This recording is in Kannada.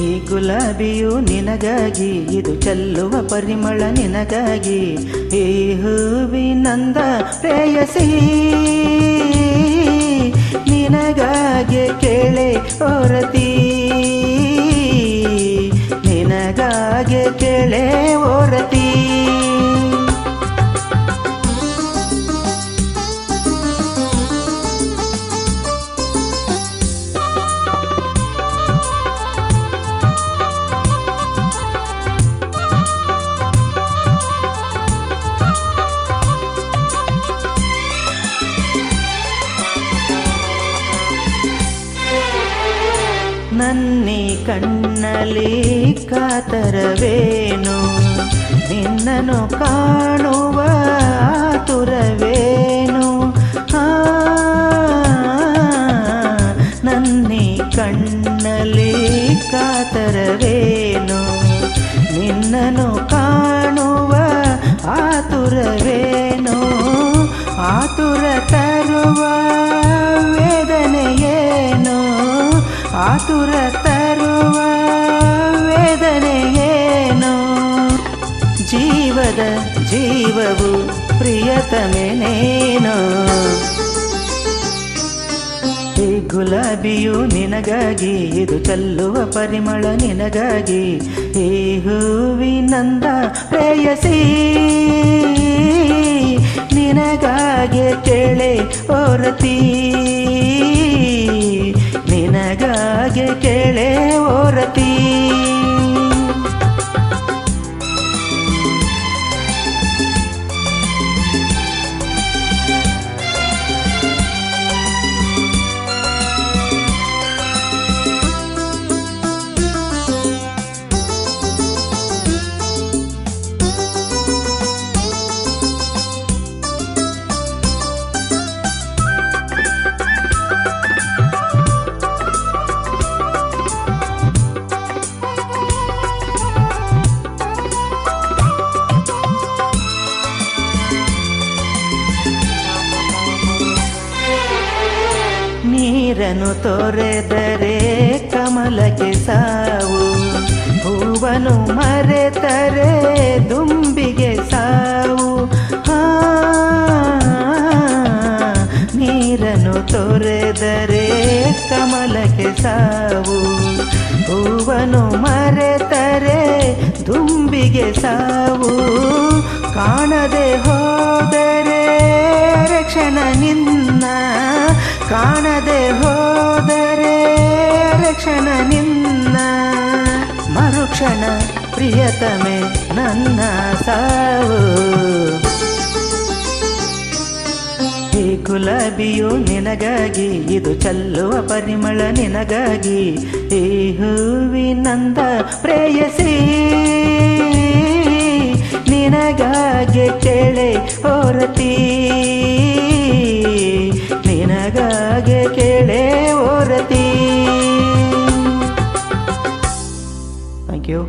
ಈ ಗುಲಾಬಿಯು ನಿನಗಾಗಿ, ಇದು ಚೆಲ್ಲುವ ಪರಿಮಳ ನಿನಗಾಗಿ. ಈ ಹೂವಿನಂದ ಪ್ರೇಯಸಿ ನಿನಗಾಗಿ ಕೇಳೆ ಓರತಿ, ನಿನಗಾಗಿ ಕೇಳೆ ಓರತಿ. ನನ್ನಿ ಕಣ್ಣಲ್ಲಿ ಕಾತರವೇನು, ನಿನ್ನನ್ನು ಕಾಣುವ ಆತುರವೇನು. ನನ್ನಿ ಕಣ್ಣಲ್ಲಿ ಕಾತರವೇನು, ನಿನ್ನನ್ನು ಕಾಣುವ ಆತುರವೇನು. ಆತುರ ತರುವ ವೇದನೆಯೇನು, ಆತುರ ತರುವ ವೇದನೆಯೇನು. ಜೀವದ ಜೀವವು ಪ್ರಿಯತಮೆ ನೀನು. ಈ ಗುಲಾಬಿಯು ನಿನಗಾಗಿ, ಇದು ಚೆಲ್ಲುವ ಪರಿಮಳ ನಿನಗಾಗಿ. ಈ ಹೂವಿನಂದ ಪ್ರೇಯಸಿ ನಿನಗಾಗಿ ಕೇಳೆ ಓರತಿ, ನಿನಗಾಗಿ ಕೇಳೆ ಓರತಿ. ನೀರನ್ನು ತೊರೆದರೆ ಕಮಲಕ್ಕೆ ಸಾವು, ಹೂವನ್ನು ಮರೆತರೆ ದುಂಬಿಗೆ ಸಾವು. ನೀರನ್ನು ತೊರೆದರೆ ಕಮಲಕ್ಕೆ ಸಾವು, ಹೂವನ್ನು ಮರೆತರೆ ದುಂಬಿಗೆ ಸಾವು. ಕಾಣದೆ ಹೋದರೆ ರಕ್ಷಣ ನಿನ್ನ, ಕಾಣದೆ ಹೋದರೆ ರಕ್ಷಣ ನಿನ್ನ. ಮರುಕ್ಷಣ ಪ್ರಿಯತಮೆ ನನ್ನ ಸಾವು. ಈ ಗುಲಾಬಿಯು ನಿನಗಾಗಿ, ಇದು ಚೆಲ್ಲುವ ಪರಿಮಳ ನಿನಗಾಗಿ. ಈ ಹೂವಿನಂದ ಪ್ರೇಯಸಿ ನಿನಗಾಗಿ ಕೇಳೆ ಓರತಿ, ನಿನಗಾಗಿ ಕೇಳೆ ಓರತಿ. Thank you.